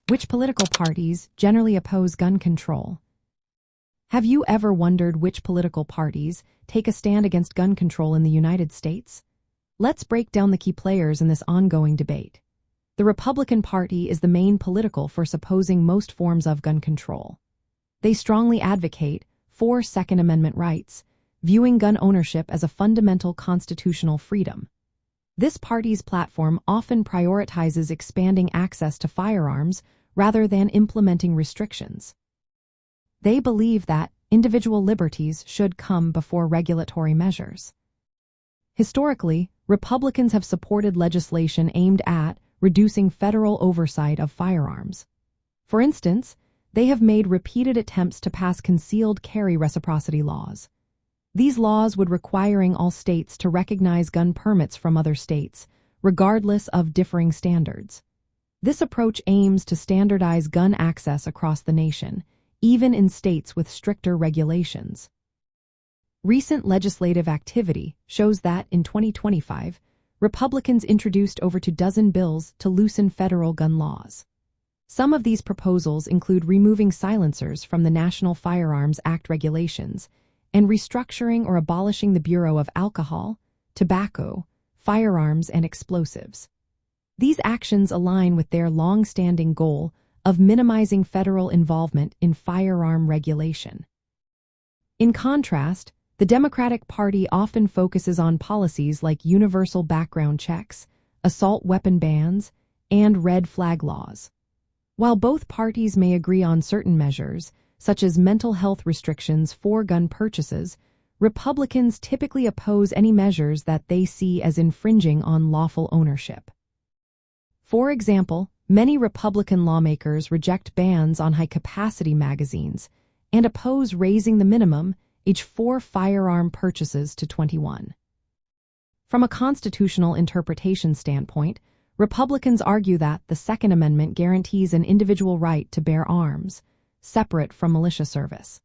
Which political parties generally oppose gun control? Have you ever wondered which political parties take a stand against gun control in the United States? Let's break down the key players in this ongoing debate. The Republican Party is the main political force opposing most forms of gun control. They strongly advocate for Second Amendment rights, viewing gun ownership as a fundamental constitutional freedom. This party's platform often prioritizes expanding access to firearms rather than implementing restrictions. They believe that individual liberties should come before regulatory measures. Historically, Republicans have supported legislation aimed at reducing federal oversight of firearms. For instance, they have made repeated attempts to pass concealed carry reciprocity laws. These laws would require all states to recognize gun permits from other states, regardless of differing standards. This approach aims to standardize gun access across the nation, even in states with stricter regulations. Recent legislative activity shows that in 2025, Republicans introduced over 24 bills to loosen federal gun laws. Some of these proposals include removing silencers from the National Firearms Act regulations and restructuring or abolishing the Bureau of Alcohol, Tobacco, Firearms, and Explosives. These actions align with their long-standing goal of minimizing federal involvement in firearm regulation. In contrast, the Democratic Party often focuses on policies like universal background checks, assault weapon bans, and red flag laws. While both parties may agree on certain measures, such as mental health restrictions for gun purchases, Republicans typically oppose any measures that they see as infringing on lawful ownership. For example, many Republican lawmakers reject bans on high-capacity magazines and oppose raising the minimum age for firearm purchases to 21. From a constitutional interpretation standpoint, Republicans argue that the Second Amendment guarantees an individual right to bear arms, separate from militia service.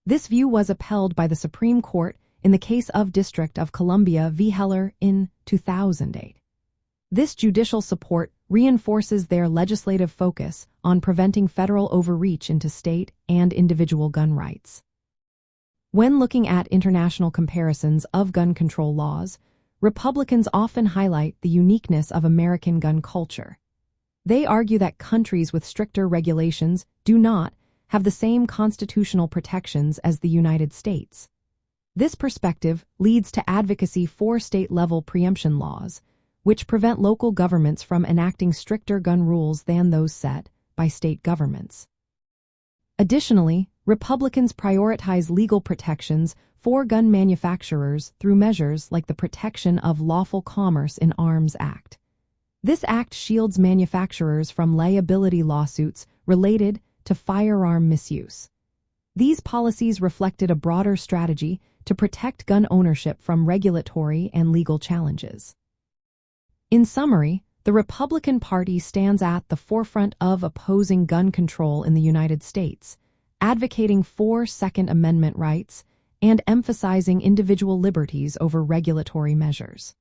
This view was upheld by the Supreme Court in the case of District of Columbia v. Heller in 2008. This judicial support reinforces their legislative focus on preventing federal overreach into state and individual gun rights. When looking at international comparisons of gun control laws, Republicans often highlight the uniqueness of American gun culture. They argue that countries with stricter regulations do not have the same constitutional protections as the United States. This perspective leads to advocacy for state-level preemption laws, which prevent local governments from enacting stricter gun rules than those set by state governments. Additionally, Republicans prioritize legal protections for gun manufacturers through measures like the Protection of Lawful Commerce in Arms Act. This act shields manufacturers from liability lawsuits related to firearm misuse. These policies reflected a broader strategy to protect gun ownership from regulatory and legal challenges. In summary, the Republican Party stands at the forefront of opposing gun control in the United States, advocating for Second Amendment rights and emphasizing individual liberties over regulatory measures.